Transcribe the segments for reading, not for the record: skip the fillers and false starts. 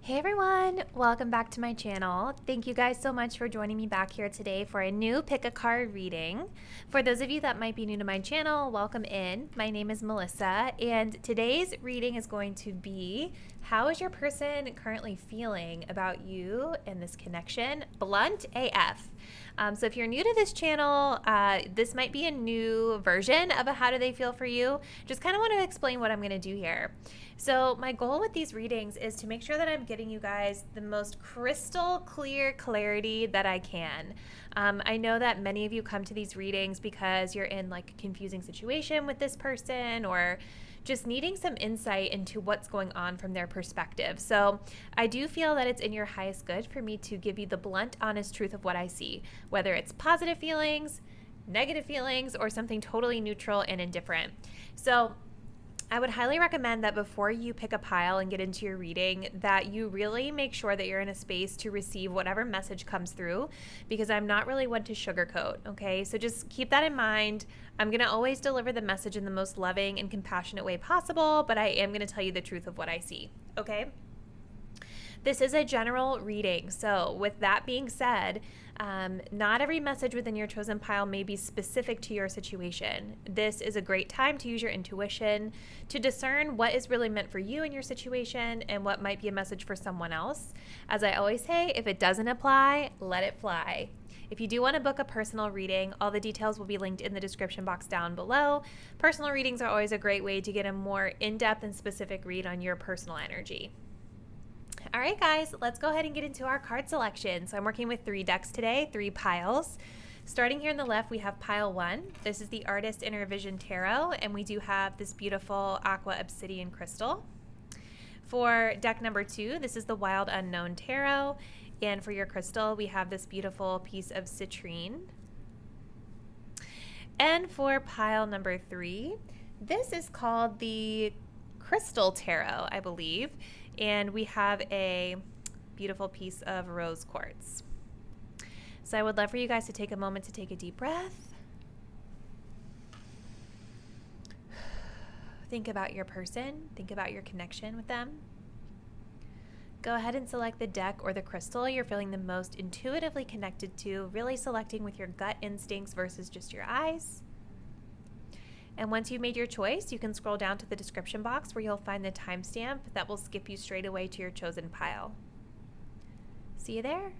Hey everyone, welcome back to my channel. Thank you guys so much for joining me back here today for a new pick a card reading. For those of you that might be new to my channel, welcome in. My name is Melissa and today's reading is going to be how is your person currently feeling about you and this connection? Blunt AF. So if you're new to this channel, this might be a new version of a how do they feel for you. Just kind of want to explain what I'm going to do here. So my goal with these readings is to make sure that I'm getting you guys the most crystal clear clarity that I can. I know that many of you come to these readings because you're in like a confusing situation with this person or just needing some insight into what's going on from their perspective. So I do feel that it's in your highest good for me to give you the blunt, honest truth of what I see, whether it's positive feelings, negative feelings, or something totally neutral and indifferent. So I would highly recommend that before you pick a pile and get into your reading, that you really make sure that you're in a space to receive whatever message comes through, because I'm not really one to sugarcoat, okay? So just keep that in mind. I'm going to always deliver the message in the most loving and compassionate way possible, but I am going to tell you the truth of what I see, okay? This is a general reading, so with that being said, not every message within your chosen pile may be specific to your situation. This is a great time to use your intuition to discern what is really meant for you in your situation and what might be a message for someone else. As I always say, if it doesn't apply, let it fly. If you do want to book a personal reading, all the details will be linked in the description box down below. Personal readings are always a great way to get a more in-depth and specific read on your personal energy. All right, guys, let's go ahead and get into our card selection. So I'm working with 3 decks today, 3 piles. Starting here on the left, we have pile 1. This is the Artist Inner Vision Tarot, and we do have this beautiful aqua obsidian crystal. For deck number 2, this is the Wild Unknown Tarot, and for your crystal, we have this beautiful piece of citrine. And for pile number 3, this is called the Crystal Tarot, I believe. And we have a beautiful piece of rose quartz. So I would love for you guys to take a moment to take a deep breath. Think about your person. Think about your connection with them. Go ahead and select the deck or the crystal you're feeling the most intuitively connected to, really selecting with your gut instincts versus just your eyes. And once you've made your choice, you can scroll down to the description box where you'll find the timestamp that will skip you straight away to your chosen pile. See you there?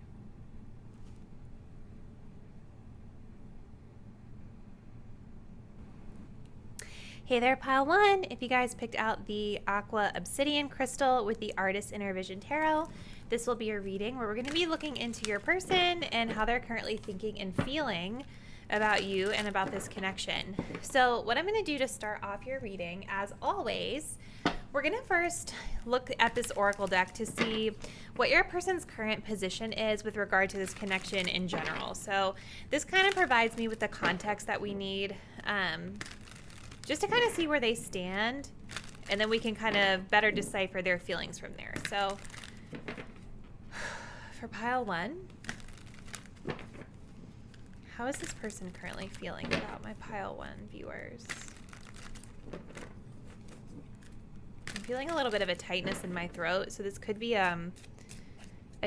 Hey there, pile 1. If you guys picked out the Aqua Obsidian Crystal with the Artist Inner Vision Tarot, this will be a reading where we're going to be looking into your person and how they're currently thinking and feeling about you and about this connection. So what I'm going to do to start off your reading, as always, we're going to first look at this oracle deck to see what your person's current position is with regard to this connection in general. So this kind of provides me with the context that we need just to kind of see where they stand, and then we can kind of better decipher their feelings from there. So for pile 1, how is this person currently feeling about my pile 1 viewers? I'm feeling a little bit of a tightness in my throat, so this could be a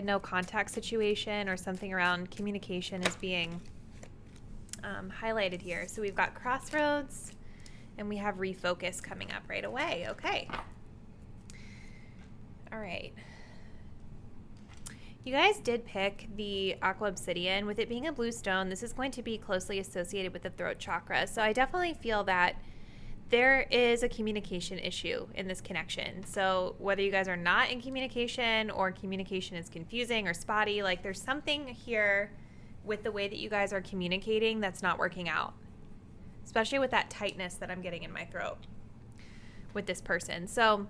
no contact situation or something around communication is being highlighted here. So we've got crossroads and we have refocus coming up right away. Okay. All right. You guys did pick the Aqua Obsidian. With it being a blue stone, this is going to be closely associated with the throat chakra. So I definitely feel that there is a communication issue in this connection. So whether you guys are not in communication or communication is confusing or spotty, like there's something here with the way that you guys are communicating that's not working out, especially with that tightness that I'm getting in my throat with this person. So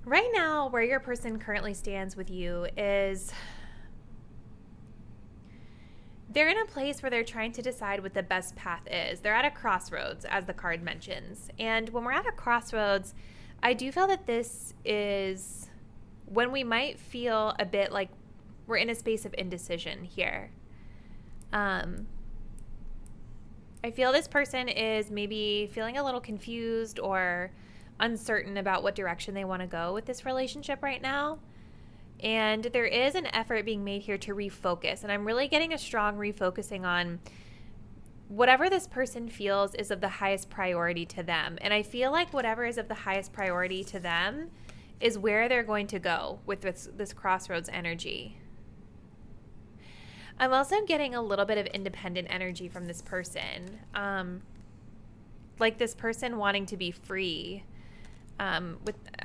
right now, where your person currently stands with you is they're in a place where they're trying to decide what the best path is. They're at a crossroads, as the card mentions. And when we're at a crossroads, I do feel that this is when we might feel a bit like we're in a space of indecision here. I feel this person is maybe feeling a little confused or uncertain about what direction they want to go with this relationship right now. And there is an effort being made here to refocus. And I'm really getting a strong refocusing on whatever this person feels is of the highest priority to them. And I feel like whatever is of the highest priority to them is where they're going to go with this crossroads energy. I'm also getting a little bit of independent energy from this person. Like this person wanting to be free. I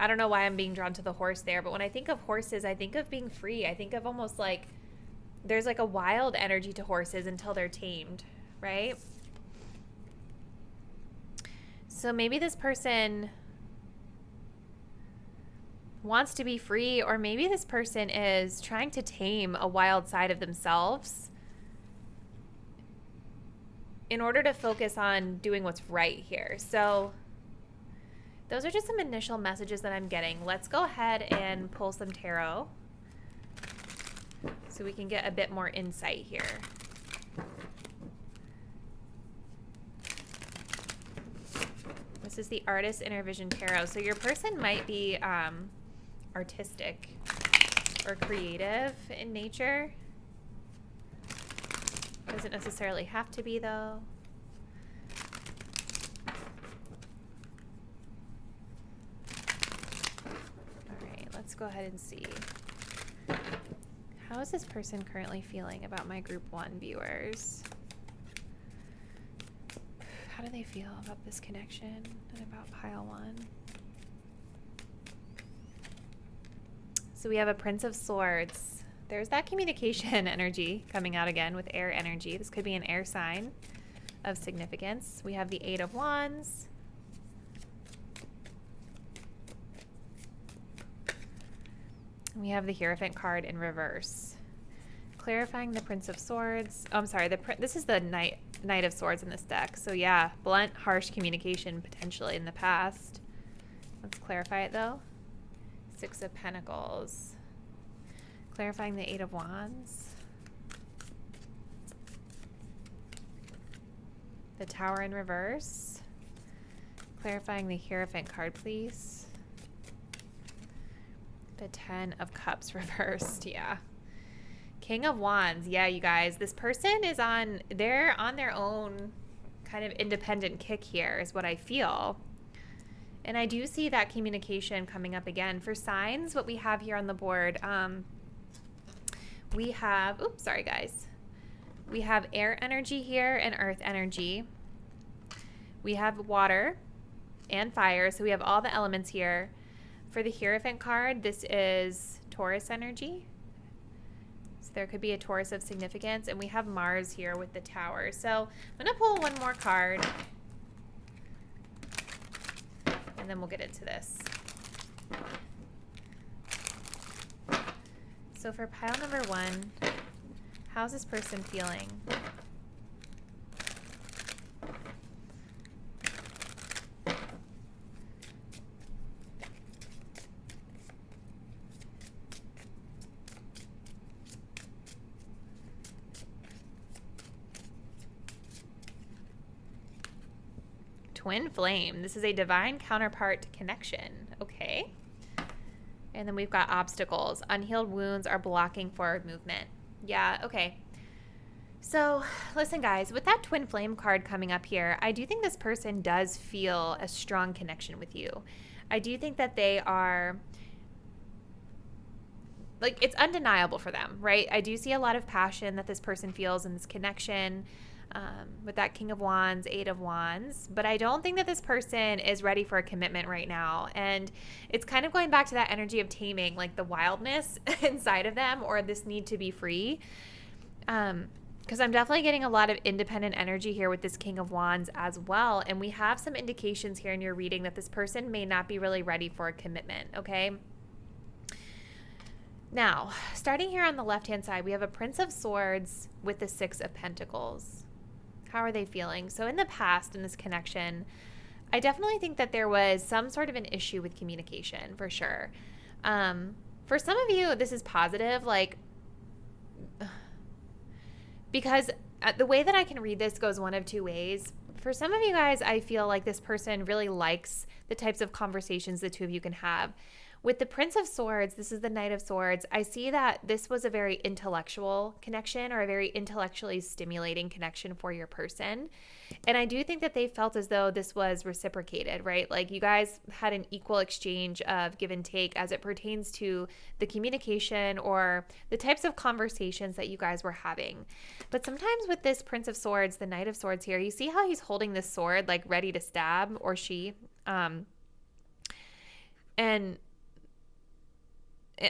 don't know why I'm being drawn to the horse there, but when I think of horses, I think of being free. I think of almost like there's like a wild energy to horses until they're tamed, right? So maybe this person wants to be free, or maybe this person is trying to tame a wild side of themselves in order to focus on doing what's right here. So those are just some initial messages that I'm getting. Let's go ahead and pull some tarot so we can get a bit more insight here. This is the Artist Inner Vision Tarot. So your person might be artistic or creative in nature. Doesn't necessarily have to be, though. All right, let's go ahead and see. How is this person currently feeling about my Group 1 viewers? How do they feel about this connection and about pile 1? So we have a Prince of Swords. There's that communication energy coming out again with air energy. This could be an air sign of significance. We have the Eight of Wands. We have the Hierophant card in reverse. Clarifying the Prince of Swords. Oh, I'm sorry. This is the Knight of Swords in this deck. So yeah, blunt, harsh communication potentially in the past. Let's clarify it though. Six of Pentacles. Clarifying the Eight of Wands. The Tower in reverse. Clarifying the Hierophant card, please. The Ten of Cups reversed, yeah. King of Wands, yeah, you guys. This person is they're on their own kind of independent kick here is what I feel. And I do see that communication coming up again. For signs, what we have here on the board, we have, oops, sorry guys. We have air energy here and earth energy. We have water and fire, so we have all the elements here. For the Hierophant card, this is Taurus energy. So there could be a Taurus of significance, and we have Mars here with the Tower. So I'm going to pull one more card, and then we'll get into this. So for pile number 1, how's this person feeling? Twin flame. This is a divine counterpart connection. Okay. And then we've got obstacles. Unhealed wounds are blocking forward movement. Yeah, okay. So listen, guys, with that twin flame card coming up here, I do think this person does feel a strong connection with you. I do think that they are, like, it's undeniable for them, right? I do see a lot of passion that this person feels in this connection. With that King of Wands, Eight of Wands. But I don't think that this person is ready for a commitment right now. And it's kind of going back to that energy of taming, like the wildness inside of them, or this need to be free. Because I'm definitely getting a lot of independent energy here with this King of Wands as well. And we have some indications here in your reading that this person may not be really ready for a commitment, okay? Now, starting here on the left-hand side, we have a Prince of Swords with the Six of Pentacles. How are they feeling? So in the past, in this connection, I definitely think that there was some sort of an issue with communication, for sure. For some of you, this is positive, like, because the way that I can read this goes one of two ways. For some of you guys, I feel like this person really likes the types of conversations the two of you can have. With the Prince of Swords, this is the Knight of Swords. I see that this was a very intellectual connection or a very intellectually stimulating connection for your person. And I do think that they felt as though this was reciprocated, right? Like you guys had an equal exchange of give and take as it pertains to the communication or the types of conversations that you guys were having. But sometimes with this Prince of Swords, the Knight of Swords here, you see how he's holding this sword like ready to stab, or she. And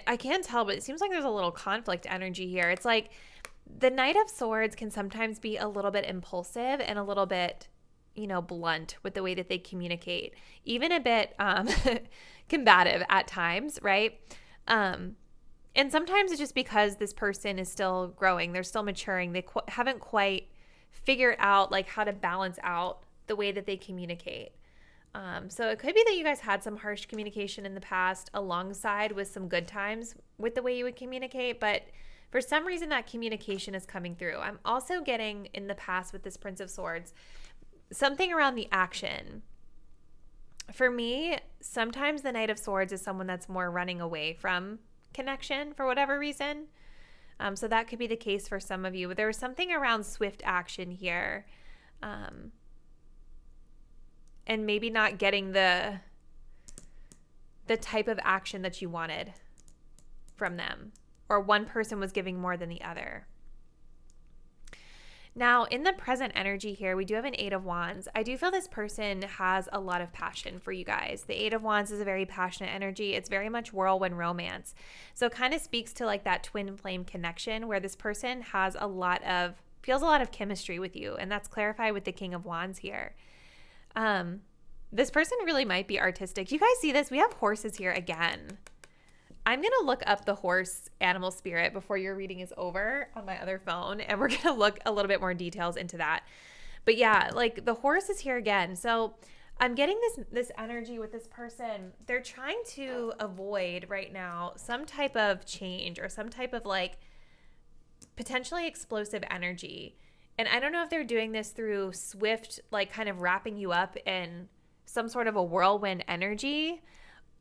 I can't tell, but it seems like there's a little conflict energy here. It's like the Knight of Swords can sometimes be a little bit impulsive and a little bit, blunt with the way that they communicate, even a bit combative at times, right? And sometimes it's just because this person is still growing. They're still maturing. They haven't quite figured out like how to balance out the way that they communicate. So it could be that you guys had some harsh communication in the past alongside with some good times with the way you would communicate, but for some reason that communication is coming through. I'm also getting in the past with this Prince of Swords, something around the action. For me, sometimes the Knight of Swords is someone that's more running away from connection for whatever reason. So that could be the case for some of you, but there was something around swift action here. And maybe not getting the type of action that you wanted from them, or one person was giving more than the other. Now, in the present energy here, we do have an Eight of Wands. I do feel this person has a lot of passion for you guys. The Eight of Wands is a very passionate energy. It's very much whirlwind romance. So it kind of speaks to like that twin flame connection where this person feels a lot of chemistry with you. And that's clarified with the King of Wands here. This person really might be artistic. You guys see this? We have horses here again. I'm going to look up the horse animal spirit before your reading is over on my other phone, and we're going to look a little bit more details into that. But yeah, like the horse is here again. So I'm getting this energy with this person. They're trying to avoid right now some type of change or some type of like potentially explosive energy. And I don't know if they're doing this through swift, like kind of wrapping you up in some sort of a whirlwind energy,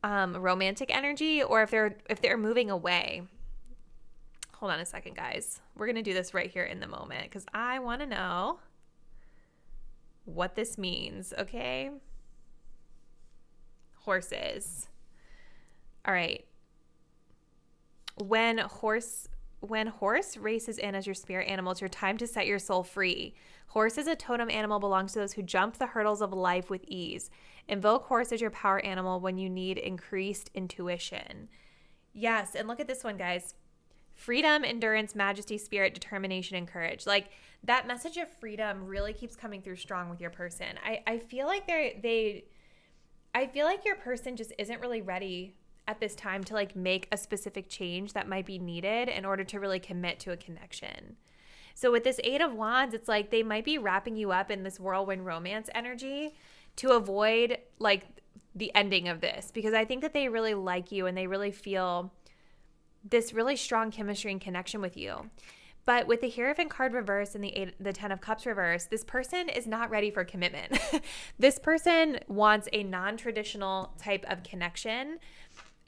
romantic energy, or if they're moving away. Hold on a second, guys. We're going to do this right here in the moment because I want to know what this means, okay? Horses. All right. When horse races in as your spirit animal, it's your time to set your soul free. Horse is a totem animal, belongs to those who jump the hurdles of life with ease. Invoke horse as your power animal when you need increased intuition. Yes, and look at this one, guys. Freedom, endurance, majesty, spirit, determination, and courage. Like that message of freedom really keeps coming through strong with your person. I feel like I feel like your person just isn't really ready at this time to like make a specific change that might be needed in order to really commit to a connection. So with this Eight of Wands, it's like they might be wrapping you up in this whirlwind romance energy to avoid like the ending of this, because I think that they really like you and they really feel this really strong chemistry and connection with you. But with the Hierophant card reverse and the Ten of Cups reverse, this person is not ready for commitment. This person wants a non-traditional type of connection.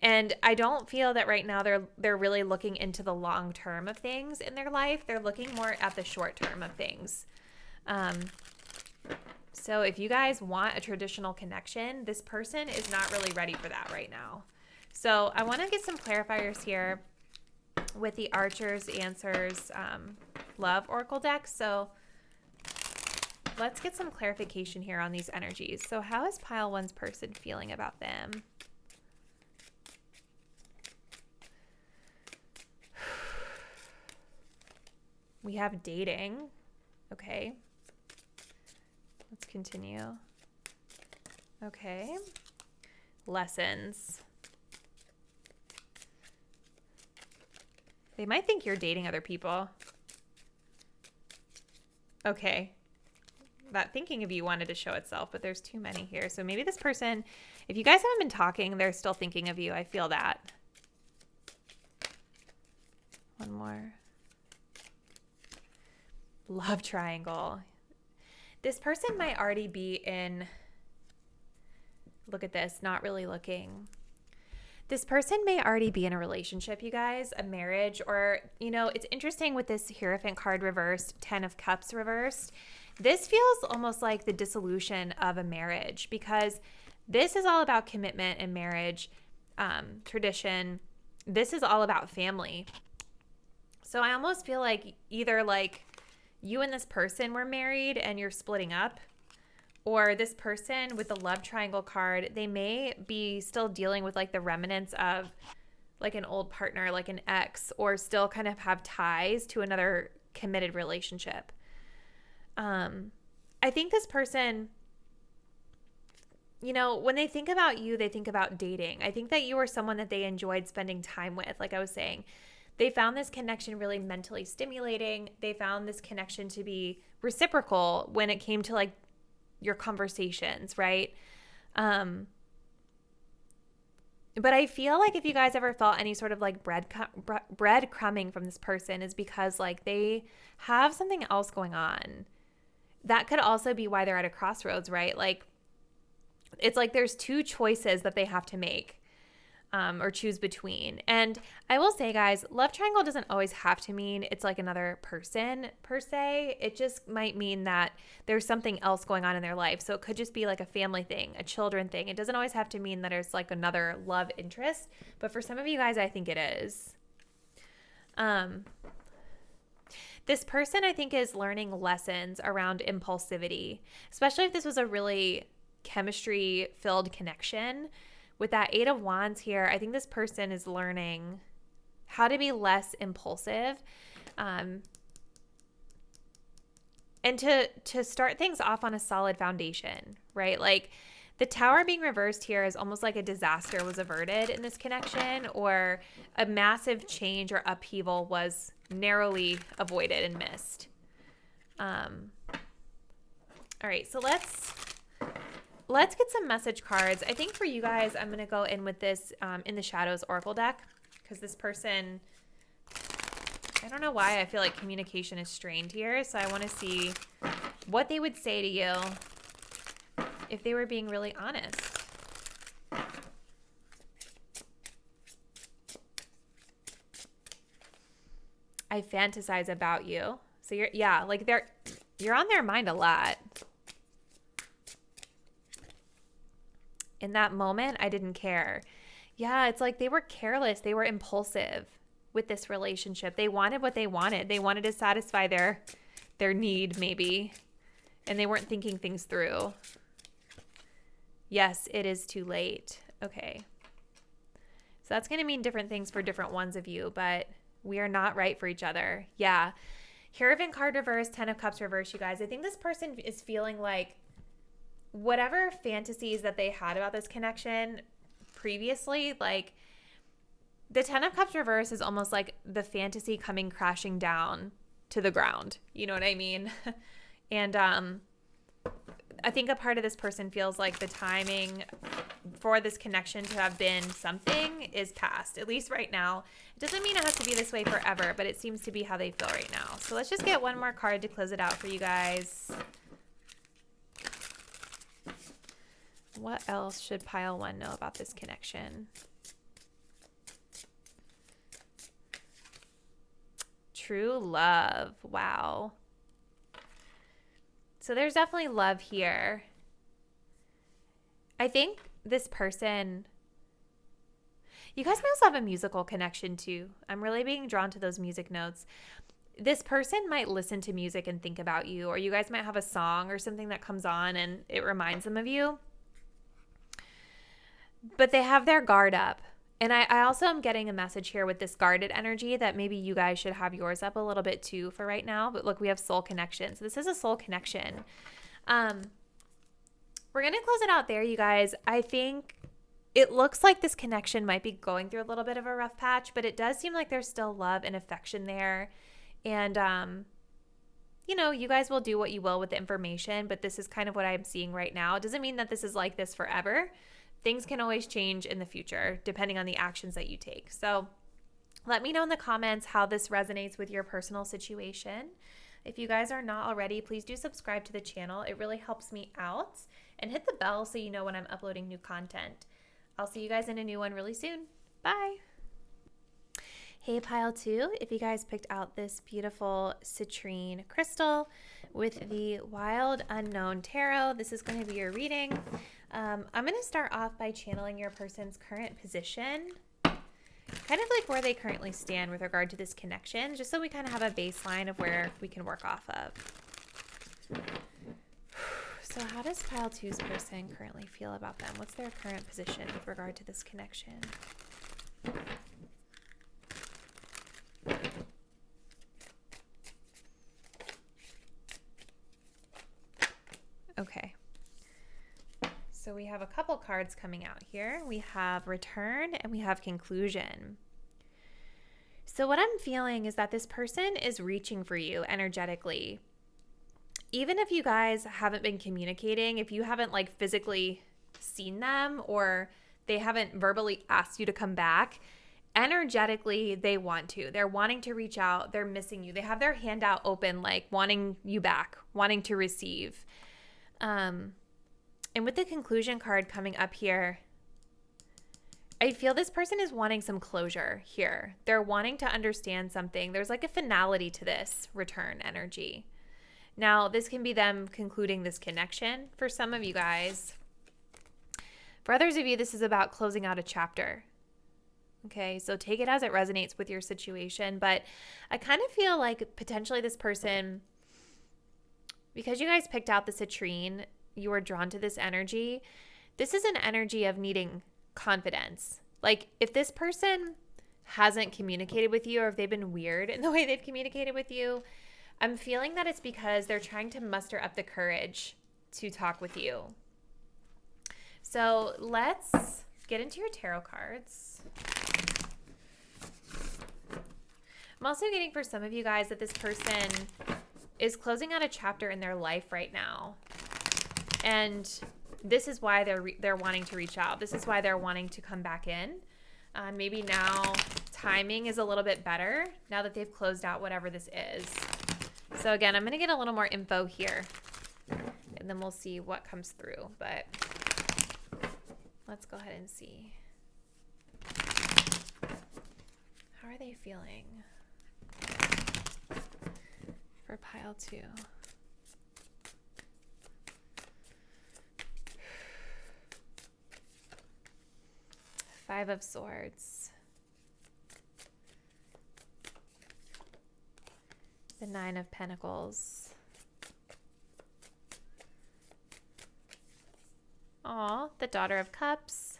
And I don't feel that right now they're really looking into the long term of things in their life. They're looking more at the short term of things. So if you guys want a traditional connection, this person is not really ready for that right now. So I want to get some clarifiers here with the Archer's Answers Love Oracle deck. So let's get some clarification here on these energies. So how is Pile 1's person feeling about them? We have dating. Okay. Let's continue. Okay. Lessons. They might think you're dating other people. Okay. That thinking of you wanted to show itself, but there's too many here. So maybe this person, if you guys haven't been talking, they're still thinking of you. I feel that. One more. Love triangle. This person might already be in, look at this, not really looking. This person may already be in a relationship, you guys, a marriage, or, it's interesting with this Hierophant card reversed, 10 of Cups reversed. This feels almost like the dissolution of a marriage, because this is all about commitment and marriage, tradition. This is all about family. So I almost feel like either like you and this person were married and you're splitting up, or this person with the love triangle card, they may be still dealing with like the remnants of like an old partner, like an ex, or still kind of have ties to another committed relationship. I think this person, when they think about you, they think about dating. I think that you are someone that they enjoyed spending time with. Like I was saying, they found this connection really mentally stimulating. They found this connection to be reciprocal when it came to like your conversations, right? But I feel like if you guys ever felt any sort of like breadcrumbing from this person, is because like they have something else going on. That could also be why they're at a crossroads, right? Like it's like there's two choices that they have to make, or choose between. And I will say, guys, love triangle doesn't always have to mean it's like another person per se. It just might mean that there's something else going on in their life. So it could just be like a family thing, a children thing. It doesn't always have to mean that it's like another love interest. But for some of you guys, I think it is. This person, I think, is learning lessons around impulsivity, especially if this was a really chemistry-filled connection. With that 8 of Wands here, I think this person is learning how to be less impulsive, and to start things off on a solid foundation, right? Like the Tower being reversed here is almost like a disaster was averted in this connection, or a massive change or upheaval was narrowly avoided and missed. All right, so let's get some message cards. I think for you guys, I'm going to go in with this In the Shadows Oracle deck, because this person, I don't know why I feel like communication is strained here. So I want to see what they would say to you if they were being really honest. I fantasize about you. So you're on their mind a lot. In that moment, I didn't care. Yeah, it's like they were careless. They were impulsive with this relationship. They wanted what they wanted. They wanted to satisfy their need, maybe. And they weren't thinking things through. Yes, it is too late. Okay. So that's going to mean different things for different ones of you, but we are not right for each other. Yeah. Hierophant card reverse, 10 of Cups reverse, you guys. I think this person is feeling like whatever fantasies that they had about this connection previously, like the 10 of Cups reverse is almost like the fantasy coming crashing down to the ground. You know what I mean? And I think a part of this person feels like the timing for this connection to have been something is past, at least right now. It doesn't mean it has to be this way forever, but it seems to be how they feel right now. So let's just get one more card to close it out for you guys. What else should pile 1 know about this connection? True love. Wow. So there's definitely love here. I think this person, you guys may also have a musical connection too. I'm really being drawn to those music notes. This person might listen to music and think about you, or you guys might have a song or something that comes on and it reminds them of you. But they have their guard up. And I also am getting a message here with this guarded energy that maybe you guys should have yours up a little bit too for right now. But look, we have soul connection. So this is a soul connection. We're going to close it out there, you guys. I think it looks like this connection might be going through a little bit of a rough patch, but it does seem like there's still love and affection there. And, you guys will do what you will with the information, but this is kind of what I'm seeing right now. It doesn't mean that this is like this forever. Things can always change in the future depending on the actions that you take. So let me know in the comments how this resonates with your personal situation. If you guys are not already, please do subscribe to the channel. It really helps me out. And hit the bell so you know when I'm uploading new content. I'll see you guys in a new one really soon. Bye. Hey Pile 2, if you guys picked out this beautiful citrine crystal with the Wild Unknown Tarot, this is going to be your reading. I'm going to start off by channeling your person's current position, kind of like where they currently stand with regard to this connection, just so we kind of have a baseline of where we can work off of. So how does Pile 2's person currently feel about them? What's their current position with regard to this connection? Okay. So we have a couple cards coming out here. We have return and we have conclusion. So what I'm feeling is that this person is reaching for you energetically. Even if you guys haven't been communicating, if you haven't like physically seen them or they haven't verbally asked you to come back, energetically they want to. They're wanting to reach out. They're missing you. They have their hand out open, like wanting you back, wanting to receive. And with the conclusion card coming up here, I feel this person is wanting some closure here. They're wanting to understand something. There's like a finality to this return energy. Now, this can be them concluding this connection for some of you guys. For others of you, this is about closing out a chapter. Okay, so take it as it resonates with your situation. But I kind of feel like potentially this person, because you guys picked out the citrine, you were drawn to this energy. This is an energy of needing confidence. Like if this person hasn't communicated with you or if they've been weird in the way they've communicated with you, I'm feeling that it's because they're trying to muster up the courage to talk with you. So let's get into your tarot cards. I'm also getting for some of you guys that this person is closing out a chapter in their life right now. And this is why they're wanting to reach out. This is why they're wanting to come back in. Maybe now timing is a little bit better now that they've closed out whatever this is. So again, I'm going to get a little more info here and then we'll see what comes through. But let's go ahead and see. How are they feeling for Pile 2? Five of Swords. The Nine of Pentacles. Aw, the Daughter of Cups.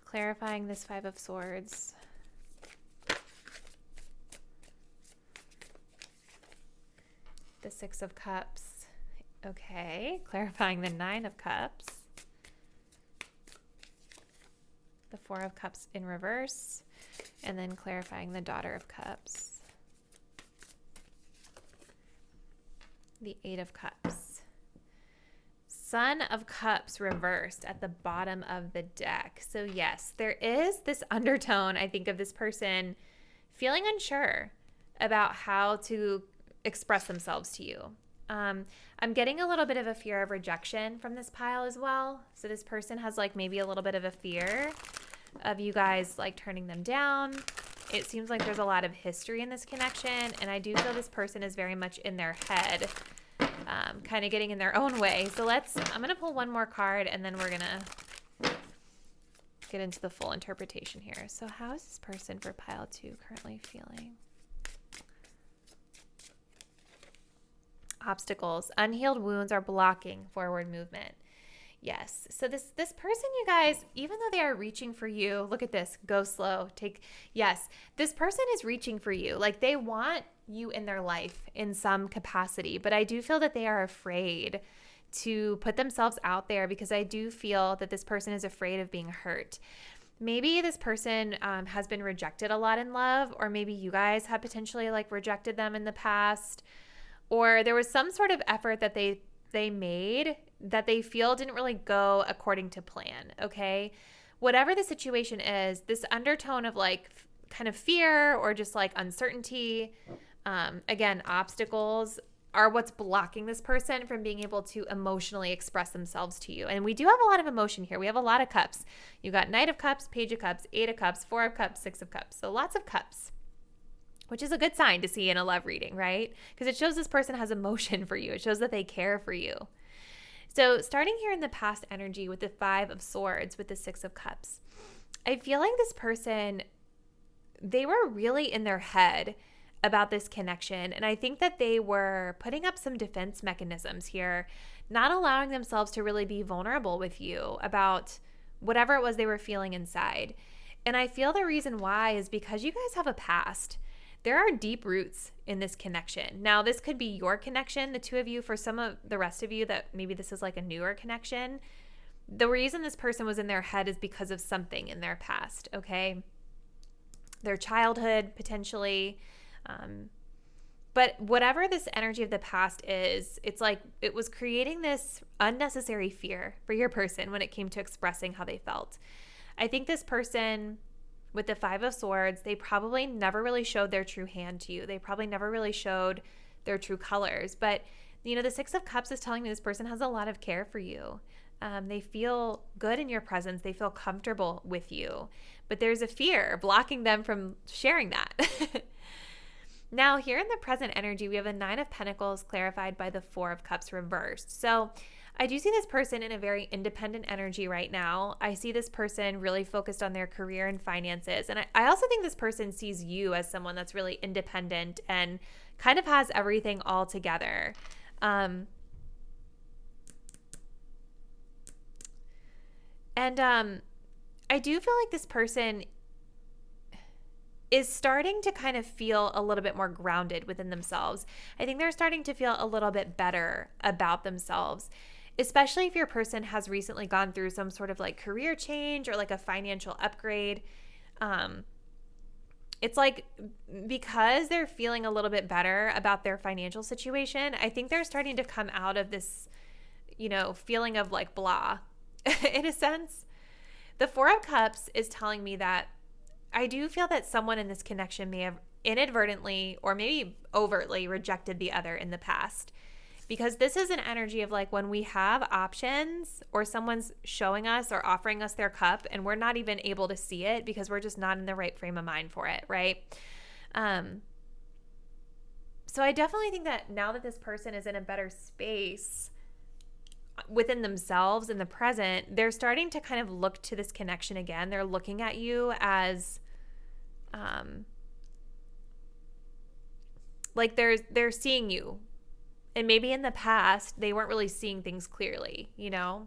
Clarifying this Five of Swords. The Six of Cups. Okay, clarifying the Nine of Cups. The Four of Cups in reverse, and then clarifying the Daughter of Cups. The Eight of Cups. Son of Cups reversed at the bottom of the deck. So yes, there is this undertone, I think, of this person feeling unsure about how to express themselves to you. I'm getting a little bit of a fear of rejection from this pile as well. So this person has like maybe a little bit of a fear of you guys like turning them down. It seems like there's a lot of history in this connection, and I do feel this person is very much in their head, kind of getting in their own way. So I'm going to pull one more card and then we're going to get into the full interpretation here. So how is this person for Pile 2 currently feeling? Obstacles. Unhealed wounds are blocking forward movement. Yes. So this person, you guys, even though they are reaching for you, look at this, go slow, yes, this person is reaching for you. Like they want you in their life in some capacity, but I do feel that they are afraid to put themselves out there because I do feel that this person is afraid of being hurt. Maybe this person has been rejected a lot in love, or maybe you guys have potentially like rejected them in the past, or there was some sort of effort that they made that they feel didn't really go according to plan, okay? Whatever the situation is, this undertone of like kind of fear or just like uncertainty, Again, obstacles are what's blocking this person from being able to emotionally express themselves to you. And we do have a lot of emotion here. We have a lot of cups. You got Knight of Cups, Page of Cups, Eight of Cups, Four of Cups, Six of Cups. So lots of cups, which is a good sign to see in a love reading, right? Because it shows this person has emotion for you. It shows that they care for you. So starting here in the past energy with the Five of Swords, with the Six of Cups, I feel like this person, they were really in their head about this connection. And I think that they were putting up some defense mechanisms here, not allowing themselves to really be vulnerable with you about whatever it was they were feeling inside. And I feel the reason why is because you guys have a past. There are deep roots in this connection. Now, this could be your connection, the two of you. For some of the rest of you that maybe this is like a newer connection, the reason this person was in their head is because of something in their past, okay? Their childhood, potentially. But whatever this energy of the past is, it's like it was creating this unnecessary fear for your person when it came to expressing how they felt. I think this person with the Five of Swords, they probably never really showed their true hand to you. They probably never really showed their true colors. But, you know, the Six of Cups is telling me this person has a lot of care for you. They feel good in your presence. They feel comfortable with you. But there's a fear blocking them from sharing that. Now, here in the present energy, we have a Nine of Pentacles clarified by the Four of Cups reversed. So I do see this person in a very independent energy right now. I see this person really focused on their career and finances. And I also think this person sees you as someone that's really independent and kind of has everything all together. I do feel like this person is starting to kind of feel a little bit more grounded within themselves. I think they're starting to feel a little bit better about themselves, especially if your person has recently gone through some sort of like career change or like a financial upgrade. It's like because they're feeling a little bit better about their financial situation, I think they're starting to come out of this, you know, feeling of like blah in a sense. The Four of Cups is telling me that I do feel that someone in this connection may have inadvertently or maybe overtly rejected the other in the past. Because this is an energy of like when we have options or someone's showing us or offering us their cup and we're not even able to see it because we're just not in the right frame of mind for it, right? So I definitely think that now that this person is in a better space within themselves in the present, they're starting to kind of look to this connection again. They're looking at you as like they're seeing you. And maybe in the past, they weren't really seeing things clearly, you know?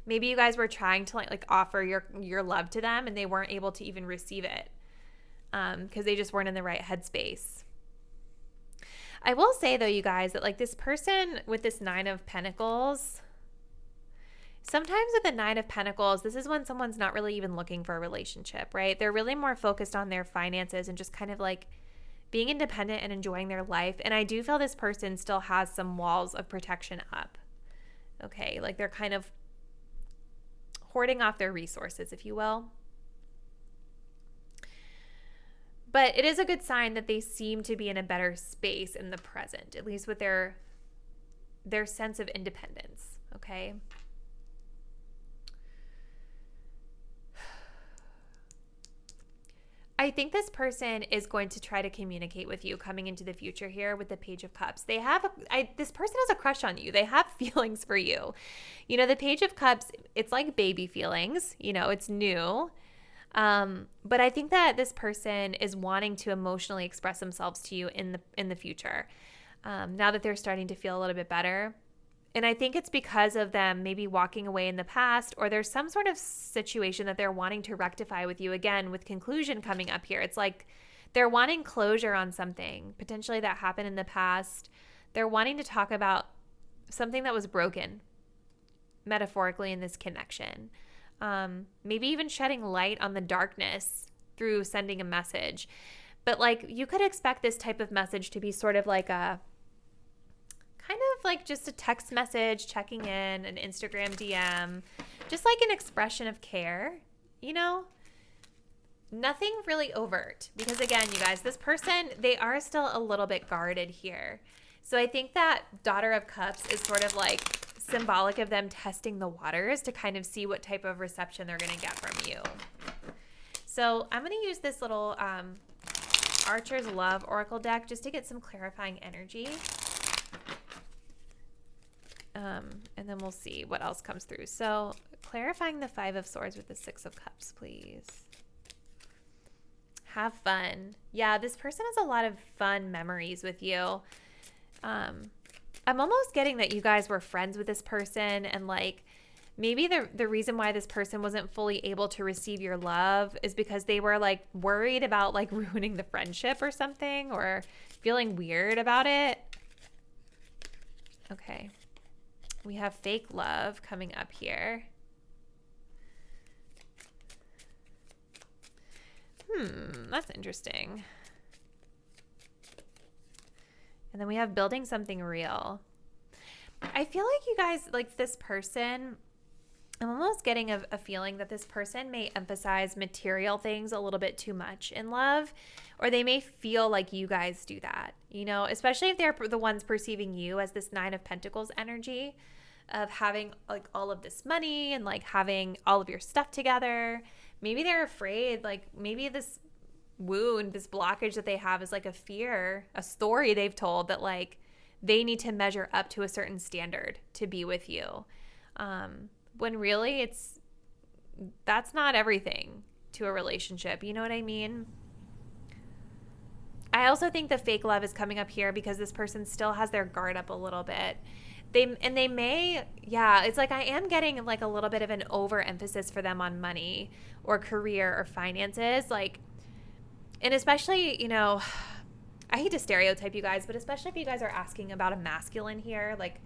Maybe you guys were trying to like offer your love to them and they weren't able to even receive it because they just weren't in the right headspace. I will say though, you guys, that like this person with this Nine of Pentacles, sometimes with the Nine of Pentacles, this is when someone's not really even looking for a relationship, right? They're really more focused on their finances and just kind of like being independent and enjoying their life. And I do feel this person still has some walls of protection up. Okay, like they're kind of hoarding off their resources, if you will. But it is a good sign that they seem to be in a better space in the present, at least with their sense of independence, okay? I think this person is going to try to communicate with you coming into the future here with the Page of Cups. This person has a crush on you. They have feelings for you. You know, the Page of Cups, it's like baby feelings. You know, it's new. But I think that this person is wanting to emotionally express themselves to you in the future. Now that they're starting to feel a little bit better. And I think it's because of them maybe walking away in the past, or there's some sort of situation that they're wanting to rectify with you again, with conclusion coming up here. It's like they're wanting closure on something potentially that happened in the past. They're wanting to talk about something that was broken metaphorically in this connection. Maybe even shedding light on the darkness through sending a message. But like you could expect this type of message to be sort of like a kind of like just a text message, checking in, an Instagram DM, just like an expression of care, you know? nothing really overt, because again, you guys, this person, they are still a little bit guarded here. So I think that Daughter of Cups is sort of like symbolic of them testing the waters to kind of see what type of reception they're going to get from you. So I'm going to use this little Archer's Love Oracle deck just to get some clarifying energy. And then we'll see what else comes through. So clarifying the Five of Swords with the Six of Cups, please. Have fun. Yeah, this person has a lot of fun memories with you. I'm almost getting that you guys were friends with this person, and like maybe the reason why this person wasn't fully able to receive your love is because they were like worried about like ruining the friendship or something, or feeling weird about it. Okay. We have fake love coming up here. That's interesting. And then we have building something real. I feel like you guys, like this person, I'm almost getting a feeling that this person may emphasize material things a little bit too much in love, or they may feel like you guys do that, you know, especially if they're the ones perceiving you as this Nine of Pentacles energy of having like all of this money and like having all of your stuff together. Maybe they're afraid, like maybe this wound, this blockage that they have is like a fear, a story they've told that like they need to measure up to a certain standard to be with you. When really that's not everything to a relationship. You know what I mean? I also think the fake love is coming up here because this person still has their guard up a little bit. They may, it's like I am getting like a little bit of an overemphasis for them on money or career or finances. Like, and especially, you know, I hate to stereotype you guys, but especially if you guys are asking about a masculine here, like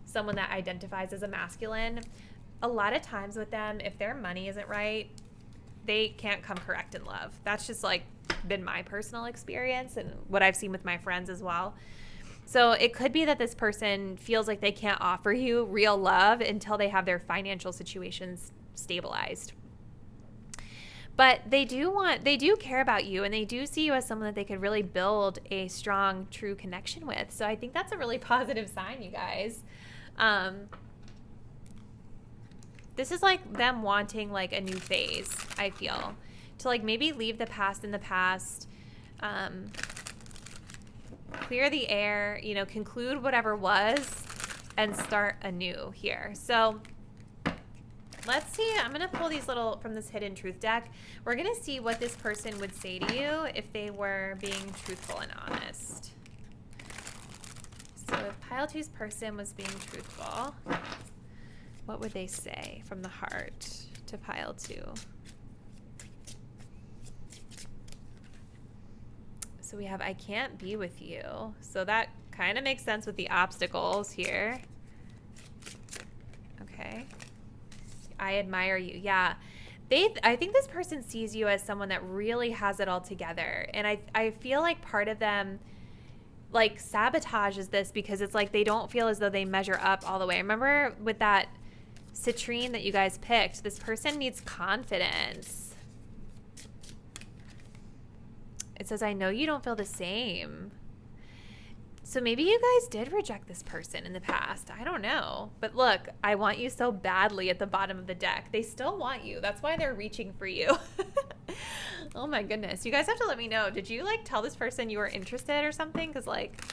someone that identifies as a masculine, a lot of times with them, if their money isn't right, they can't come correct in love. That's just like been my personal experience and what I've seen with my friends as well. So it could be that this person feels like they can't offer you real love until they have their financial situations stabilized. But they do care about you, and they do see you as someone that they could really build a strong, true connection with. So I think that's a really positive sign, you guys. This is like them wanting like a new phase, I feel. To like maybe leave the past in the past, clear the air, you know, conclude whatever was, and start anew here. So let's see. I'm going to pull these little from this Hidden Truth deck. We're going to see what this person would say to you if they were being truthful and honest. So if Pile 2's person was being truthful, what would they say from the heart to Pile 2? So we have, I can't be with you. So that kind of makes sense with the obstacles here. Okay. I admire you. Yeah. I think this person sees you as someone that really has it all together. And I feel like part of them like sabotages this because it's like they don't feel as though they measure up all the way. Remember with that citrine that you guys picked, this person needs confidence. It says, I know you don't feel the same. So maybe you guys did reject this person in the past. I don't know. But look, I want you so badly at the bottom of the deck. They still want you. That's why they're reaching for you. Oh my goodness. You guys have to let me know. Did you like tell this person you were interested or something? Because like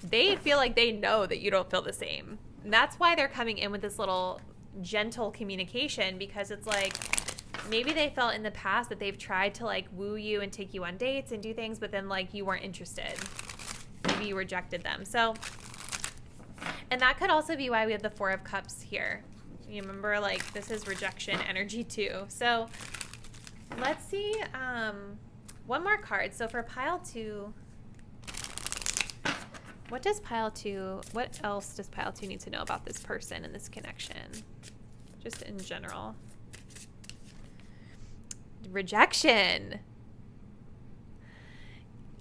they feel like they know that you don't feel the same. And that's why they're coming in with this little gentle communication, because it's like maybe they felt in the past that they've tried to like woo you and take you on dates and do things, but then like you weren't interested. Maybe you rejected them. So, and that could also be why we have the Four of Cups here. You remember, like, this is rejection energy too. So let's see one more card. So for Pile 2, what else does Pile 2 need to know about this person and this connection? Just in general. Rejection.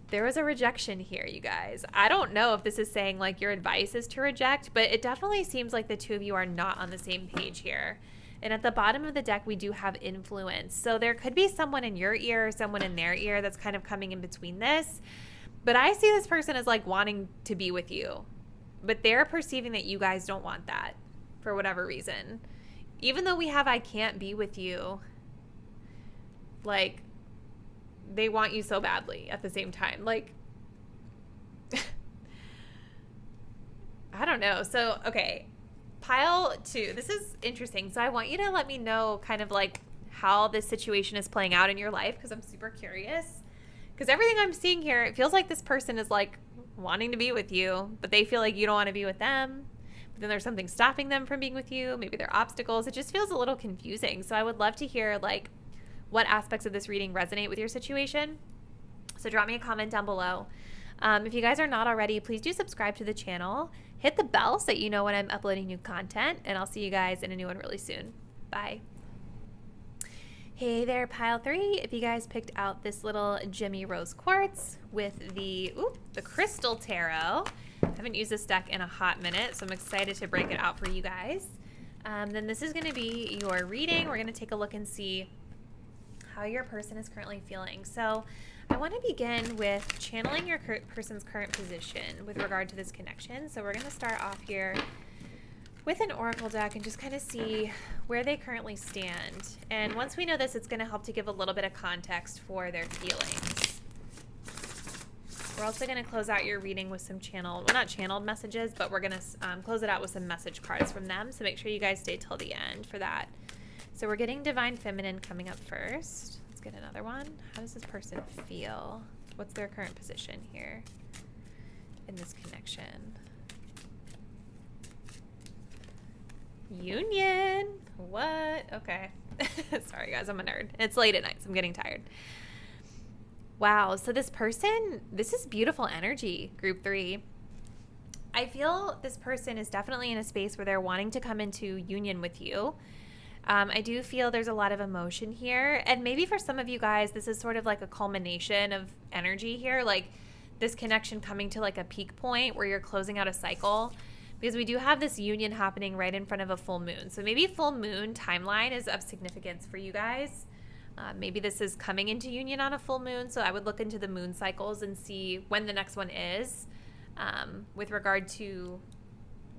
There was a rejection here, you guys. I don't know if this is saying like your advice is to reject, but it definitely seems like the two of you are not on the same page here. And at the bottom of the deck, we do have influence. So there could be someone in your ear or someone in their ear that's kind of coming in between this. But I see this person as like wanting to be with you. But they're perceiving that you guys don't want that for whatever reason. Even though we have I can't be with you, like, they want you so badly at the same time. Like, I don't know. So, okay. Pile 2. This is interesting. So I want you to let me know kind of like how this situation is playing out in your life, because I'm super curious. Because everything I'm seeing here, it feels like this person is like wanting to be with you, but they feel like you don't want to be with them. But then there's something stopping them from being with you. Maybe they're obstacles. It just feels a little confusing. So I would love to hear like what aspects of this reading resonate with your situation. So drop me a comment down below. If you guys are not already, please do subscribe to the channel. Hit the bell so that you know when I'm uploading new content, and I'll see you guys in a new one really soon. Bye. Hey there, Pile 3. If you guys picked out this little Jimmy Rose Quartz with the Crystal Tarot, I haven't used this deck in a hot minute, so I'm excited to break it out for you guys. Then this is going to be your reading. We're going to take a look and see how your person is currently feeling. So I want to begin with channeling your person's current position with regard to this connection. So we're going to start off here with an oracle deck and just kind of see where they currently stand. And once we know this, it's going to help to give a little bit of context for their feelings. We're also going to close out your reading with some not channeled messages, but we're going to close it out with some message cards from them. So make sure you guys stay till the end for that. So we're getting Divine Feminine coming up first. Let's get another one. How does this person feel? What's their current position here in this connection? Union. What? Okay. Sorry, guys. I'm a nerd. It's late at night, so I'm getting tired. Wow. So this person, this is beautiful energy, group 3. I feel this person is definitely in a space where they're wanting to come into union with you. I do feel there's a lot of emotion here. And maybe for some of you guys, this is sort of like a culmination of energy here. Like this connection coming to like a peak point where you're closing out a cycle. Because we do have this union happening right in front of a full moon. So maybe full moon timeline is of significance for you guys. Maybe this is coming into union on a full moon. So I would look into the moon cycles and see when the next one is with regard to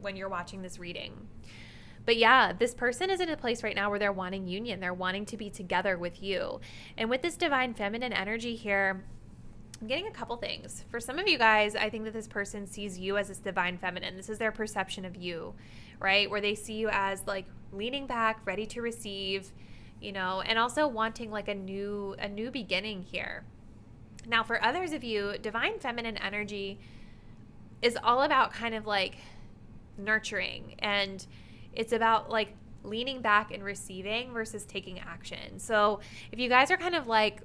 when you're watching this reading. But yeah, this person is in a place right now where they're wanting union. They're wanting to be together with you. And with this Divine Feminine energy here, I'm getting a couple things. For some of you guys, I think that this person sees you as this Divine Feminine. This is their perception of you, right? Where they see you as like leaning back, ready to receive, you know, and also wanting like a new beginning here. Now, for others of you, Divine Feminine energy is all about kind of like nurturing, and it's about like leaning back and receiving versus taking action. So if you guys are kind of like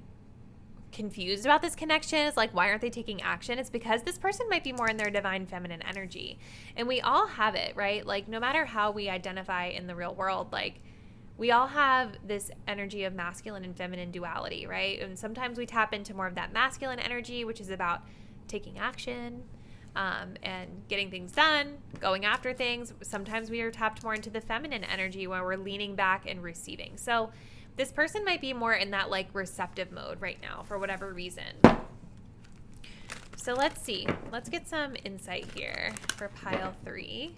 confused about this connection, it's like, why aren't they taking action? It's because this person might be more in their Divine Feminine energy. And we all have it, right? Like no matter how we identify in the real world, like we all have this energy of masculine and feminine duality, right? And sometimes we tap into more of that masculine energy, which is about taking action, and getting things done, going after things. Sometimes we are tapped more into the feminine energy where we're leaning back and receiving. So this person might be more in that like receptive mode right now for whatever reason. So let's see. Let's get some insight here for Pile 3.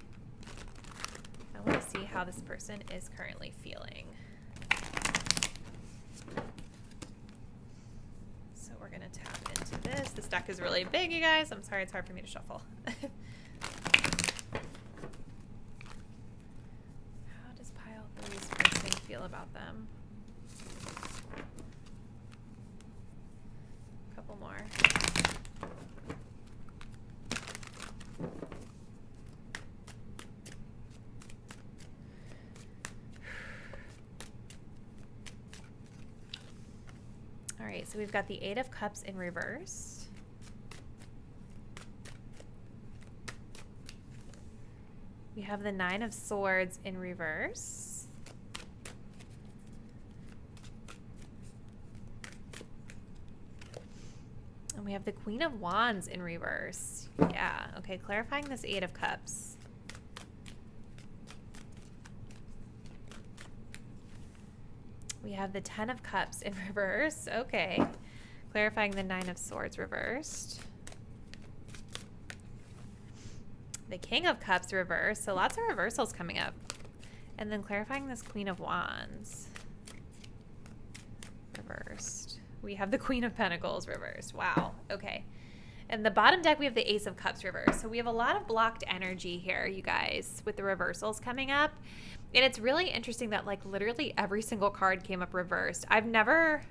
I want to see how this person is currently feeling. So we're going to tap into this. This deck is really big, you guys. I'm sorry it's hard for me to shuffle. How does Pile 3's person feel about them? A couple more. All right, so we've got the 8 of Cups in reverse. We have the 9 of Swords in reverse. And we have the Queen of Wands in reverse. Yeah, okay, clarifying this 8 of Cups. We have the 10 of Cups in reverse. Okay. Clarifying the 9 of Swords reversed. The King of Cups reversed. So lots of reversals coming up. And then clarifying this Queen of Wands reversed. We have the Queen of Pentacles reversed. Wow. Okay. And the bottom deck, we have the Ace of Cups reversed. So we have a lot of blocked energy here, you guys, with the reversals coming up. And it's really interesting that like literally every single card came up reversed. I've never,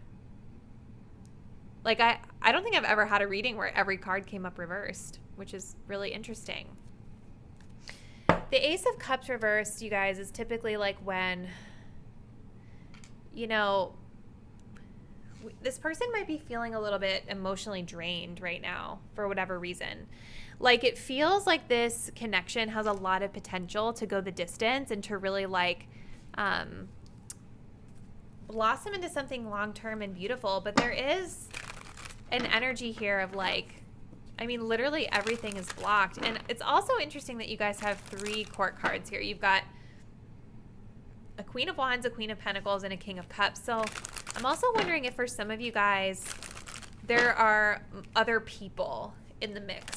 like I don't think I've ever had a reading where every card came up reversed, which is really interesting. The Ace of Cups reversed, you guys, is typically like when, you know, this person might be feeling a little bit emotionally drained right now for whatever reason. Like it feels like this connection has a lot of potential to go the distance and to really like blossom into something long-term and beautiful. But there is an energy here of like, I mean, literally everything is blocked. And it's also interesting that you guys have 3 court cards here. You've got a Queen of Wands, a Queen of Pentacles, and a King of Cups. So I'm also wondering if for some of you guys, there are other people in the mix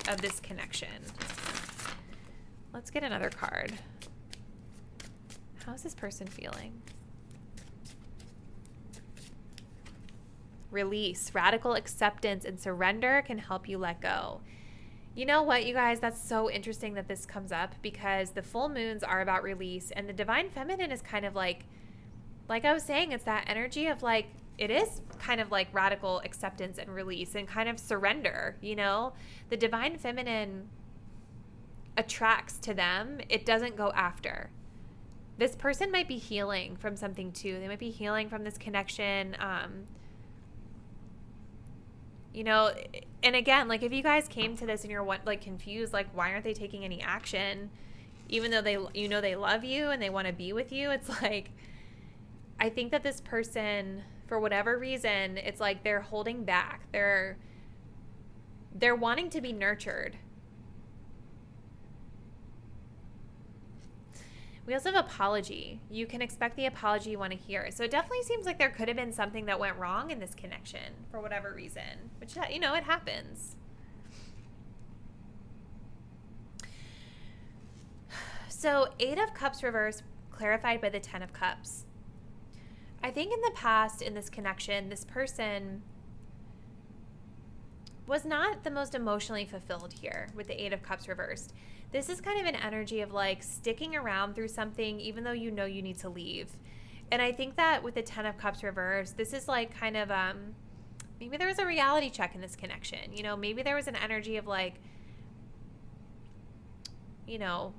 of this connection. Let's get another card. How's this person feeling? Release, radical acceptance, and surrender can help you let go. You know what, you guys, that's so interesting that this comes up because the full moons are about release and the divine feminine is kind of like I was saying, it's that energy of like, it is kind of like radical acceptance and release and kind of surrender, you know? The divine feminine attracts to them. It doesn't go after. This person might be healing from something too. They might be healing from this connection. You know, and again, like if you guys came to this and you're like confused, like why aren't they taking any action? Even though they love you and they want to be with you, it's like, I think that this person, for whatever reason, it's like they're holding back. They're wanting to be nurtured. We also have apology. You can expect the apology you want to hear. So it definitely seems like there could have been something that went wrong in this connection for whatever reason, which, you know, it happens. So 8 of Cups reversed, clarified by the 10 of Cups. I think in the past, in this connection, this person was not the most emotionally fulfilled here with the 8 of Cups reversed. This is kind of an energy of like sticking around through something even though you know you need to leave. And I think that with the 10 of Cups reversed, this is like kind of maybe there was a reality check in this connection. You know, maybe there was an energy of like, you know,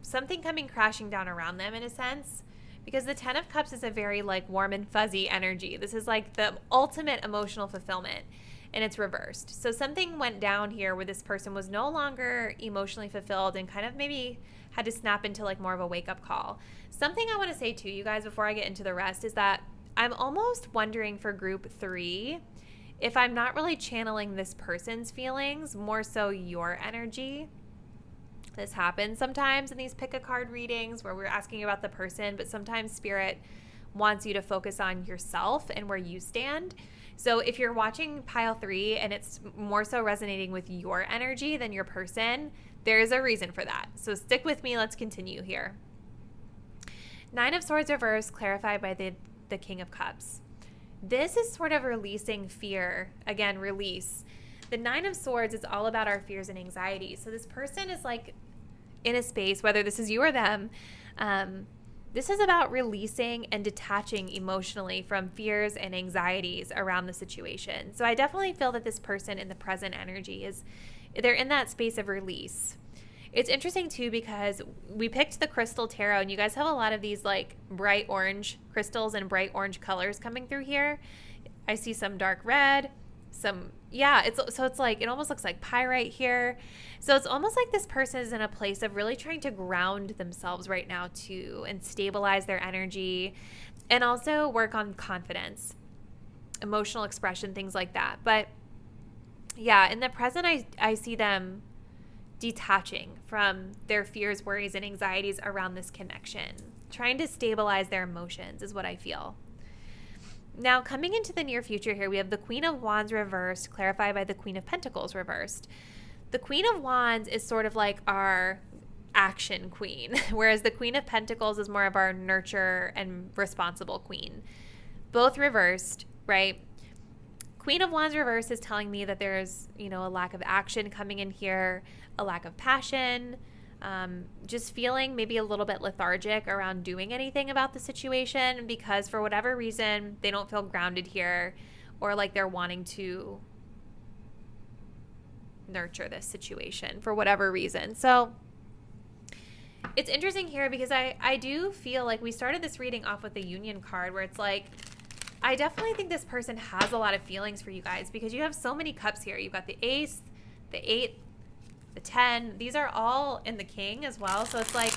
something coming crashing down around them in a sense. Because the 10 of Cups is a very like warm and fuzzy energy. This is like the ultimate emotional fulfillment and it's reversed. So something went down here where this person was no longer emotionally fulfilled and kind of maybe had to snap into like more of a wake up call. Something I want to say to you guys before I get into the rest is that I'm almost wondering for group 3 if I'm not really channeling this person's feelings, more so your energy. This happens sometimes in these pick a card readings where we're asking about the person, but sometimes spirit wants you to focus on yourself and where you stand. So if you're watching pile 3 and it's more so resonating with your energy than your person, there's a reason for that. So stick with me. Let's continue here. 9 of Swords reversed, clarified by the King of Cups. This is sort of releasing fear. Again, release. The 9 of Swords is all about our fears and anxieties. So this person is like in a space, whether this is you or them, this is about releasing and detaching emotionally from fears and anxieties around the situation. So I definitely feel that this person in the present energy they're in that space of release. It's interesting too because we picked the Crystal Tarot and you guys have a lot of these like bright orange crystals and bright orange colors coming through here. I see some dark red, it's like it almost looks like pyrite here. So it's almost like this person is in a place of really trying to ground themselves right now too and stabilize their energy and also work on confidence, emotional expression, things like that. But yeah, in the present, I see them detaching from their fears, worries, and anxieties around this connection, trying to stabilize their emotions is what I feel. Now, coming into the near future here, we have the Queen of Wands reversed, clarified by the Queen of Pentacles reversed. The Queen of Wands is sort of like our action queen, whereas the Queen of Pentacles is more of our nurture and responsible queen. Both reversed, right? Queen of Wands reversed is telling me that there's, a lack of action coming in here, a lack of passion, just feeling maybe a little bit lethargic around doing anything about the situation because for whatever reason, they don't feel grounded here or like they're wanting to nurture this situation for whatever reason. So it's interesting here because I do feel like we started this reading off with the Union card where it's like, I definitely think this person has a lot of feelings for you guys because you have so many cups here. You've got the ace, the 8, the 10. These are all in the king as well. So it's like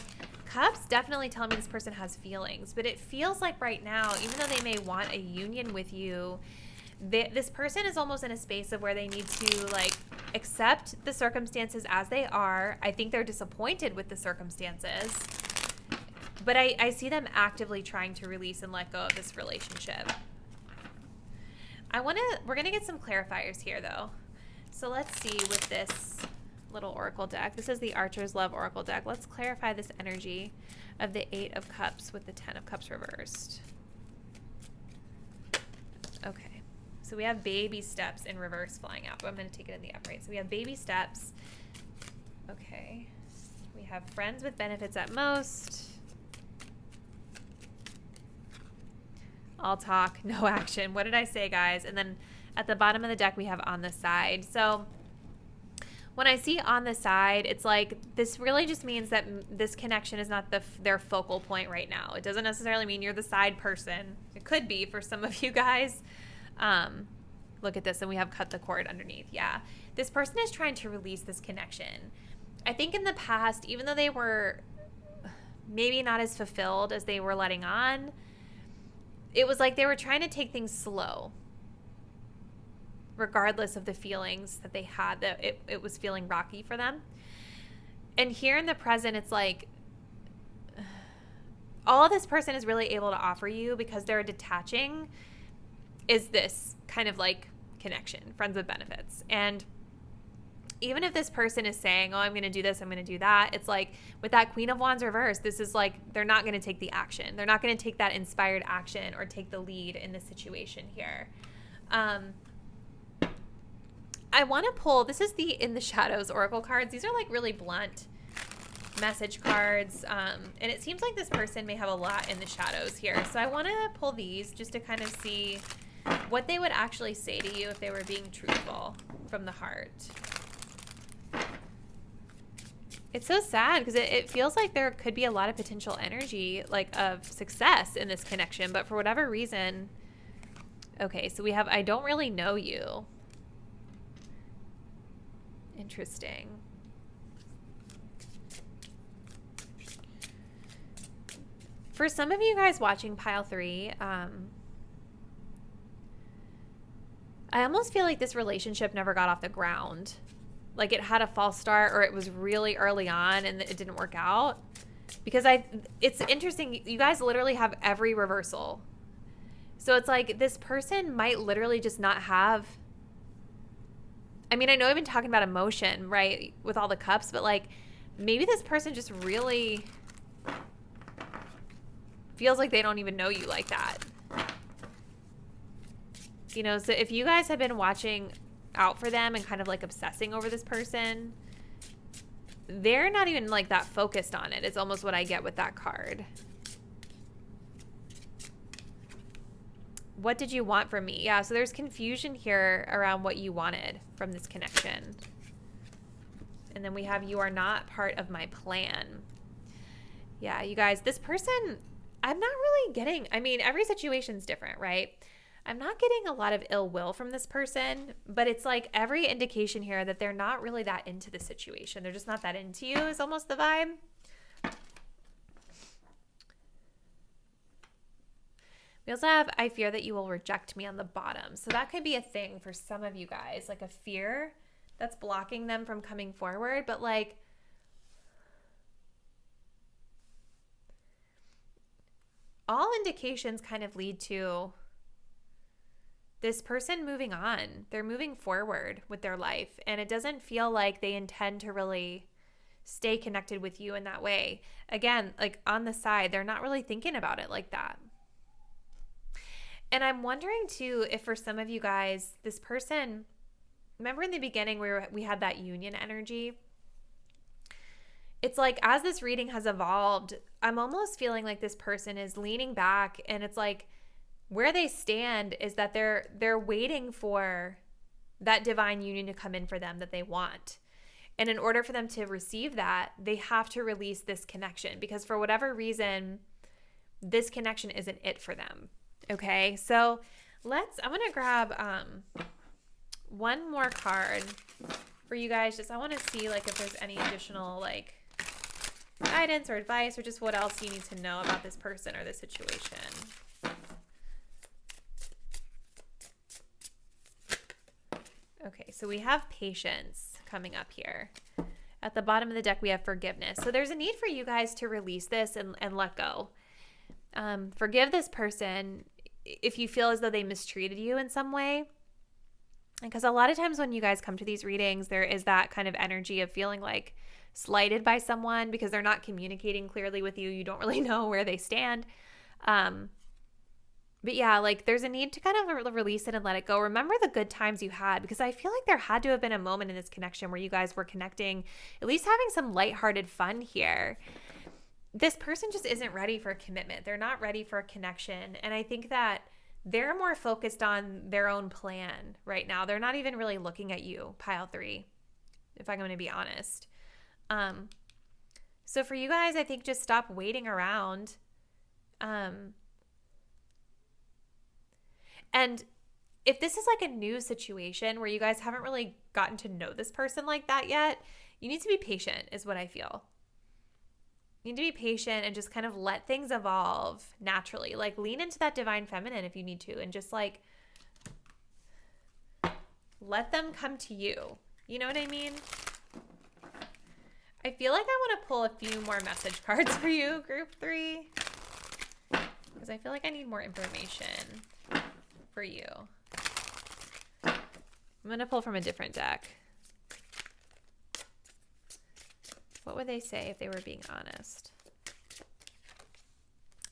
cups definitely tell me this person has feelings. But it feels like right now, even though they may want a union with you, this person is almost in a space of where they need to like accept the circumstances as they are. I think they're disappointed with the circumstances. But I see them actively trying to release and let go of this relationship. We're going to get some clarifiers here though. So let's see with this little oracle deck. This is the Archer's Love oracle deck. Let's clarify this energy of the 8 of Cups with the 10 of Cups reversed. Okay. So we have baby steps in reverse flying out, but I'm going to take it in the upright. So we have baby steps. Okay. We have friends with benefits at most. All talk, no action. What did I say, guys? And then at the bottom of the deck, we have on the side. So when I see on the side, it's like this really just means that this connection is not their focal point right now. It doesn't necessarily mean you're the side person. It could be for some of you guys. Look at this, and we have cut the cord underneath. Yeah, this person is trying to release this connection. I think in the past, even though they were maybe not as fulfilled as they were letting on, it was like they were trying to take things slow, regardless of the feelings that they had, that it was feeling rocky for them. And here in the present, it's like all this person is really able to offer you because they're detaching is this kind of like connection, friends with benefits. And even if this person is saying, oh, I'm going to do this, I'm going to do that, it's like with that Queen of Wands reverse, this is like they're not going to take the action. They're not going to take that inspired action or take the lead in the situation here. I want to pull, this is the In the Shadows oracle cards. These are like really blunt message cards. And it seems like this person may have a lot in the shadows here. So I want to pull these just to kind of see what they would actually say to you if they were being truthful from the heart. It's so sad because it feels like there could be a lot of potential energy, like of success in this connection, but for whatever reason. Okay, so we have I don't really know you. Interesting. For some of you guys watching pile 3, I almost feel like this relationship never got off the ground. Like it had a false start, or it was really early on and it didn't work out. Because it's interesting, you guys literally have every reversal. So it's like this person might literally just not have, I mean, I know I've been talking about emotion, right, with all the cups, but like maybe this person just really feels like they don't even know you like that. You know, so if you guys have been watching out for them and kind of like obsessing over this person, they're not even like that focused on it. It's almost what I get with that card. What did you want from me? Yeah, so there's confusion here around what you wanted from this connection. And then we have you are not part of my plan. Yeah, you guys, this person, I'm not really getting, I mean, every situation's different, right? I'm not getting a lot of ill will from this person, but it's like every indication here that they're not really that into the situation. They're just not that into you is almost the vibe. We also have, I fear that you will reject me on the bottom. So that could be a thing for some of you guys, like a fear that's blocking them from coming forward. But like, all indications kind of lead to this person moving on. They're moving forward with their life, and it doesn't feel like they intend to really stay connected with you in that way. Again, like on the side, they're not really thinking about it like that. And I'm wondering too if for some of you guys, this person, remember in the beginning we had that union energy? It's like as this reading has evolved, I'm almost feeling like this person is leaning back, and it's like where they stand is that they're waiting for that divine union to come in for them that they want. And in order for them to receive that, they have to release this connection, because for whatever reason, this connection isn't it for them. Okay, so I'm going to grab one more card for you guys. Just I want to see like if there's any additional like guidance or advice or just what else you need to know about this person or this situation. Okay, so we have patience coming up here. At the bottom of the deck, we have forgiveness. So there's a need for you guys to release this and let go. Forgive this person if you feel as though they mistreated you in some way. Because a lot of times when you guys come to these readings, there is that kind of energy of feeling like slighted by someone because they're not communicating clearly with you. You don't really know where they stand. But yeah, like there's a need to kind of release it and let it go. Remember the good times you had, because I feel like there had to have been a moment in this connection where you guys were connecting, at least having some lighthearted fun here. This person just isn't ready for a commitment. They're not ready for a connection. And I think that they're more focused on their own plan right now. They're not even really looking at you, pile 3, if I'm going to be honest. So for you guys, I think just stop waiting around. And if this is like a new situation where you guys haven't really gotten to know this person like that yet, you need to be patient is what I feel. You need to be patient and just kind of let things evolve naturally. Like lean into that divine feminine if you need to, and just like let them come to you. You know what I mean? I feel like I want to pull a few more message cards for you, group 3, because I feel like I need more information for you. I'm going to pull from a different deck. What would they say if they were being honest?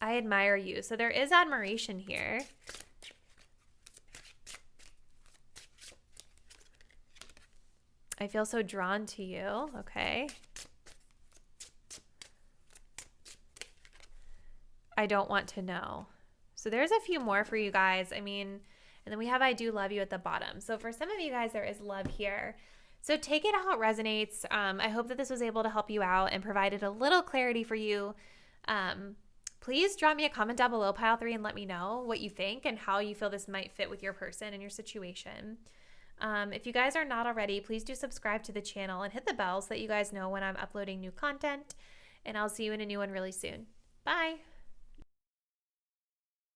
I admire you. So there is admiration here. I feel so drawn to you. Okay. I don't want to know. So there's a few more for you guys. I mean, and then we have I do love you at the bottom. So for some of you guys, there is love here. So take it how it resonates. I hope that this was able to help you out and provided a little clarity for you. Please drop me a comment down below, pile 3, and let me know what you think and how you feel this might fit with your person and your situation. If you guys are not already, please do subscribe to the channel and hit the bell so that you guys know when I'm uploading new content. And I'll see you in a new one really soon. Bye.